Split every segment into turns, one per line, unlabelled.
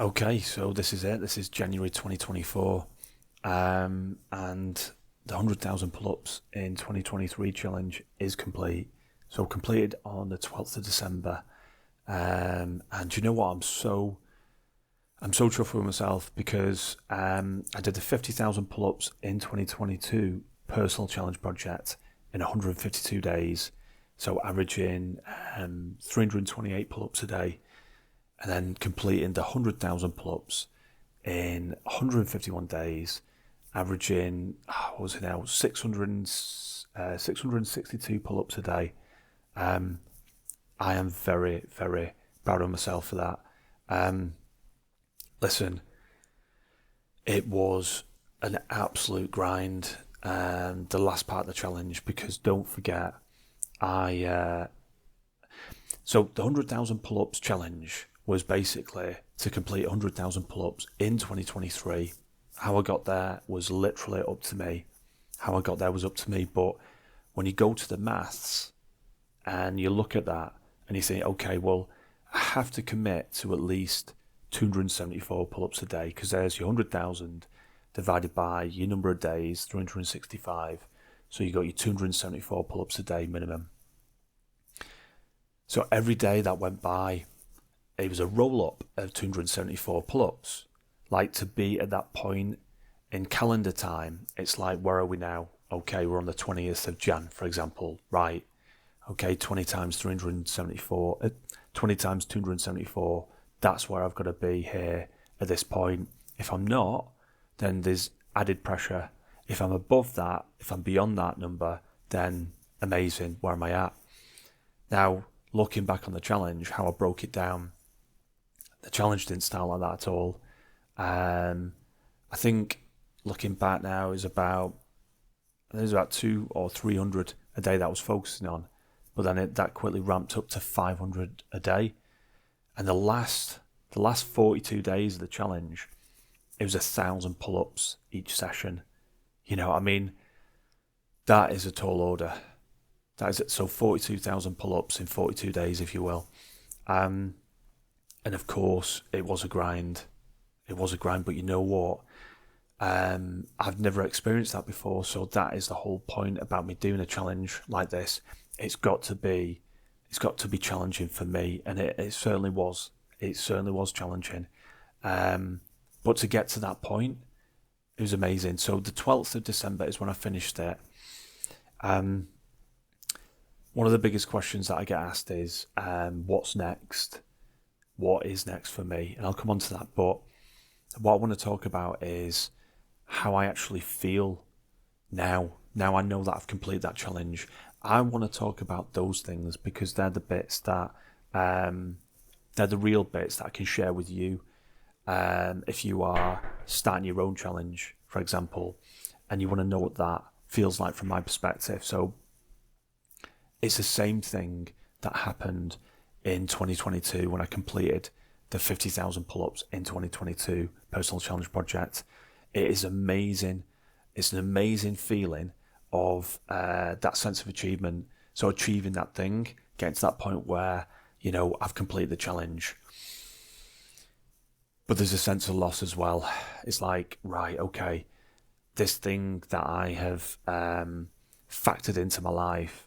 Okay, so this is it. This is January 2024, and the 100,000 pull-ups in 2023 challenge is complete. So completed on the 12th of December, and you know what? I'm so chuffed with myself because I did the 50,000 pull-ups in 2022 personal challenge project in 152 days. So averaging 328 pull-ups a day, and then completing the 100,000 pull-ups in 151 days, averaging, what was it now, 662 pull-ups a day. I am very, very proud of myself for that. Listen, it was an absolute grind, the last part of the challenge, because don't forget, so the 100,000 pull-ups challenge was basically to complete 100,000 pull-ups in 2023. How I got there was literally up to me. But when you go to the maths and you look at that and you think, okay, well, I have to commit to at least 274 pull-ups a day, because there's your 100,000 divided by your number of days, 365. So you got your 274 pull-ups a day minimum. So every day that went by, it was a roll-up of 274 pull-ups. Like, to be at that point in calendar time, it's like, where are we now? Okay, we're on the 20th of Jan, for example. Right, okay, 20 times 374, 20 times 274, that's where I've got to be here at this point. If I'm not, then there's added pressure. If I'm above that, if I'm beyond that number, then amazing, where am I at? Now, looking back on the challenge, how I broke it down, the challenge didn't start like that at all. I think looking back now there's about 200 or 300 a day that I was focusing on, but then that quickly ramped up to 500 a day. And the last 42 days of the challenge, it was 1,000 pull-ups each session. You know, I mean, that is a tall order. That is it. So 42,000 pull-ups in 42 days, if you will. And of course, it was a grind. But you know what? I've never experienced that before, so that is the whole point about me doing a challenge like this. It's got to be challenging for me, and it certainly was. It certainly was challenging. But to get to that point, it was amazing. So the 12th of December is when I finished it. One of the biggest questions that I get asked is, what's next? What is next for me? And I'll come on to that. But what I want to talk about is how I actually feel now. Now I know that I've completed that challenge. I want to talk about those things because they're the bits that, they're the real bits that I can share with you. If you are starting your own challenge, for example, and you want to know what that feels like from my perspective. So it's the same thing that happened in 2022 when I completed the 50,000 pull-ups in 2022 personal challenge project. It is amazing. It's an amazing feeling of that sense of achievement. So achieving that thing, getting to that point where, you know, I've completed the challenge. But there's a sense of loss as well. It's like, right, okay, this thing that I have factored into my life,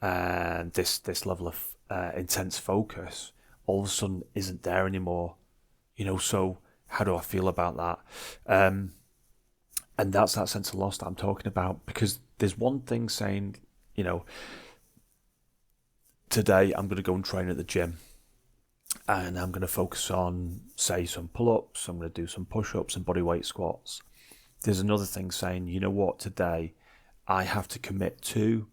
and this level of intense focus, all of a sudden isn't there anymore. You know, so how do I feel about that? And that's that sense of loss that I'm talking about, because there's one thing saying, you know, today I'm going to go and train at the gym and I'm going to focus on, say, some pull-ups, I'm going to do some push-ups and bodyweight squats. There's another thing saying, you know what, today I have to commit to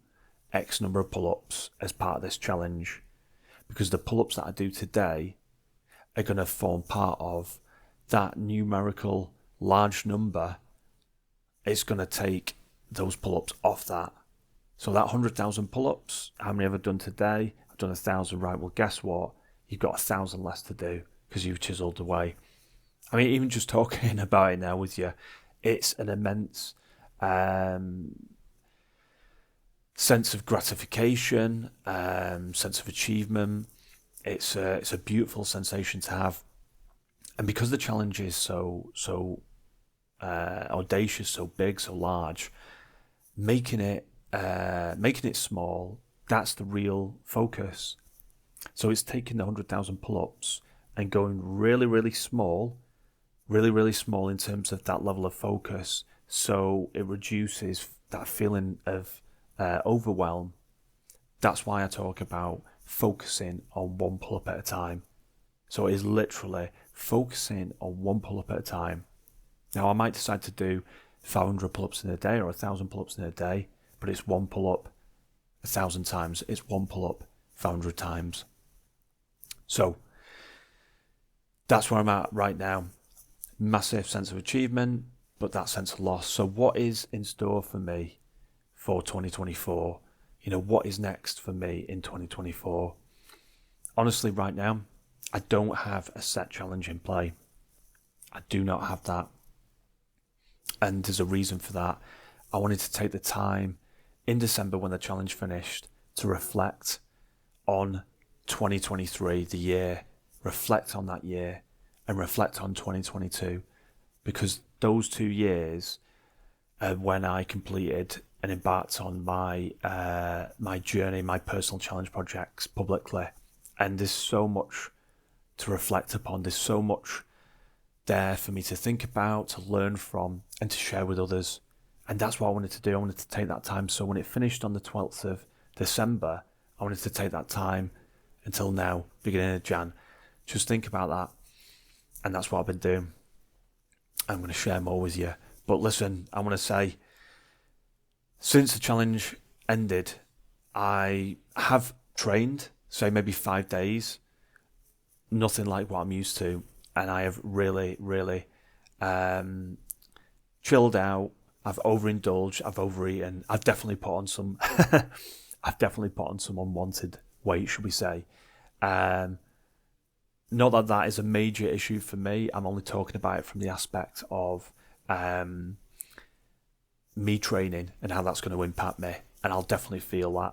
X number of pull-ups as part of this challenge, because the pull-ups that I do today are going to form part of that numerical large number. It's going to take those pull-ups off that. So that 100,000 pull-ups, how many have I done today? I've done 1,000, right? Well, guess what? You've got 1,000 less to do because you've chiseled away. I mean, even just talking about it now with you, it's an immense sense of gratification, sense of achievement. It's a beautiful sensation to have. And because the challenge is so audacious, so big, so large, making it small, that's the real focus. So it's taking the 100,000 pull-ups and going really, really small in terms of that level of focus. So it reduces that feeling of overwhelm. That's why I talk about focusing on one pull-up at a time. So it is literally focusing on one pull-up at a time. Now, I might decide to do 500 pull-ups in a day or 1,000 pull-ups in a day, but it's one pull-up 1,000 times. It's one pull-up 500 times. So that's where I'm at right now. Massive sense of achievement, but that sense of loss. So what is in store for me for 2024? What is next for me in 2024? Honestly, right now, I don't have a set challenge in play. I do not have that. And there's a reason for that. I wanted to take the time in December when the challenge finished to reflect on 2023, the year, reflect on that year and reflect on 2022, because those 2 years when I completed and embarked on my my journey, my personal challenge projects publicly, and there's so much to reflect upon. There's so much there for me to think about, to learn from, and to share with others. And that's what I wanted to do. I wanted to take that time. So when it finished on the 12th of December, I wanted to take that time until now, beginning of Jan. Just think about that. And that's what I've been doing. I'm going to share more with you. But listen, I want to say, since the challenge ended, I have trained, say maybe 5 days, nothing like what I'm used to. And I have really, really chilled out. I've overindulged. I've overeaten. I've definitely put on some. I've definitely put on some unwanted weight, should we say? Not that that is a major issue for me. I'm only talking about it from the aspect of me training and how that's going to impact me. And I'll definitely feel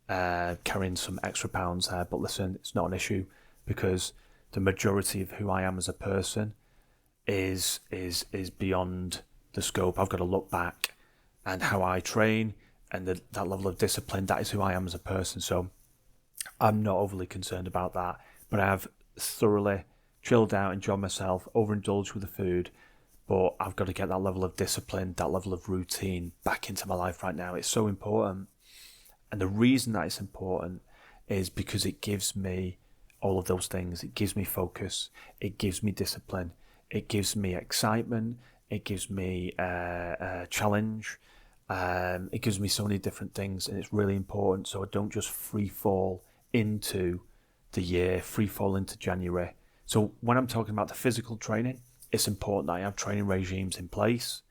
that carrying some extra pounds there. But listen, it's not an issue, because the majority of who I am as a person is beyond the scope. I've got to look back and how I train and that level of discipline. That is who I am as a person. So I'm not overly concerned about that. But I have thoroughly chilled out, enjoyed myself, overindulged with the food. But I've got to get that level of discipline, that level of routine back into my life right now. It's so important. And the reason that it's important is because it gives me all of those things. It gives me focus. It gives me discipline. It gives me excitement. It gives me a challenge. It gives me so many different things, and it's really important. So I don't just free fall into the year, free fall into January. So when I'm talking about the physical training, it's important that I have training regimes in place,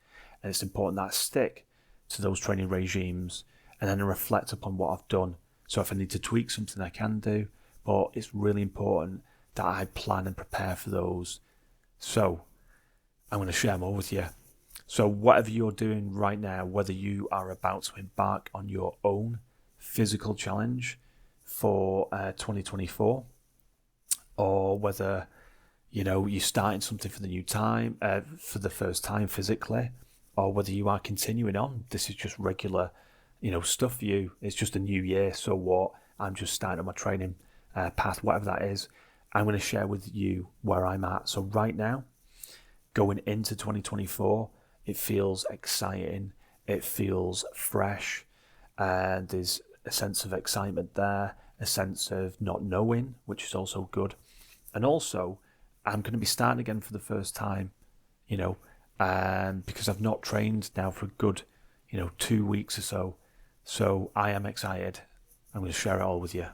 and it's important that I stick to those training regimes and then reflect upon what I've done. So if I need to tweak something, I can do. But it's really important that I plan and prepare for those. So I'm going to share more with you. So whatever you're doing right now, whether you are about to embark on your own physical challenge for 2024, or whether you're starting something for the new time, for the first time physically, or whether you are continuing on, this is just regular, stuff for you. It's just a new year. So what? I'm just starting on my training path, whatever that is. I'm going to share with you where I'm at. So right now, going into 2024, it feels exciting. It feels fresh. There's a sense of excitement there, a sense of not knowing, which is also good. And also, I'm going to be starting again for the first time, because I've not trained now for a good, 2 weeks or so. So I am excited. I'm going to share it all with you.